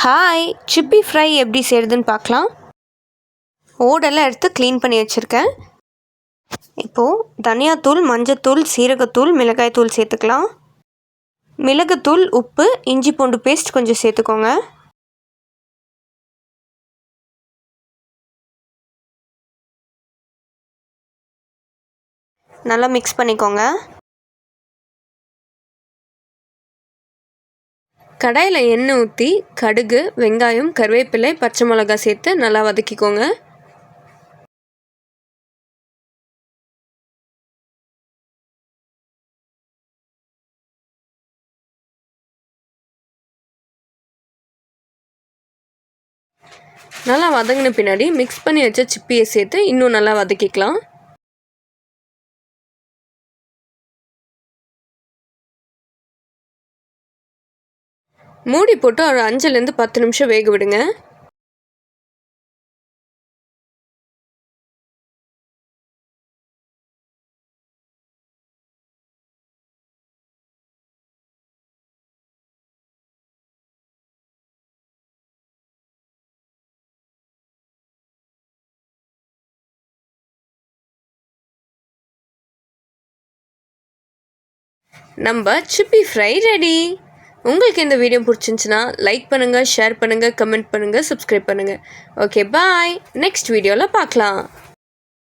Hi, சிப்பி fry எப்படி செய்கிறதுன்னு பார்க்கலாம். ஓடெல்லாம் எடுத்து க்ளீன் பண்ணி வச்சுருக்கேன். இப்போது தனியாத்தூள், மஞ்சத்தூள், சீரகத்தூள், மிளகாய்த்தூள் சேர்த்துக்கலாம். மிளகுத்தூள், உப்பு, இஞ்சி பூண்டு பேஸ்ட் கொஞ்சம் சேர்த்துக்கோங்க. நல்லா மிக்ஸ் பண்ணிக்கோங்க. கடாயில் எண்ணெய் ஊற்றி கடுகு, வெங்காயம், கருவேப்பிலை, பச்சை மிளகாய் சேர்த்து நல்லா வதக்கிக்கோங்க. நல்லா வதங்கின பின்னாடி மிக்ஸ் பண்ணி வச்ச சிப்பியை சேர்த்து இன்னும் நல்லா வதக்கிக்கலாம். மூடி போட்டு ஒரு 5லேருந்து 10 நிமிஷம் வேக விடுங்க. நம்ம சிப்பி ஃப்ரை ரெடி. உங்களுக்கு இந்த வீடியோ பிடிச்சிருந்துச்சுன்னா லைக் பண்ணுங்கள், ஷேர் பண்ணுங்கள், கமெண்ட் பண்ணுங்கள், சப்ஸ்கிரைப் பண்ணுங்கள். ஓகே, பாய். நெக்ஸ்ட் வீடியோவில் பார்க்கலாம்.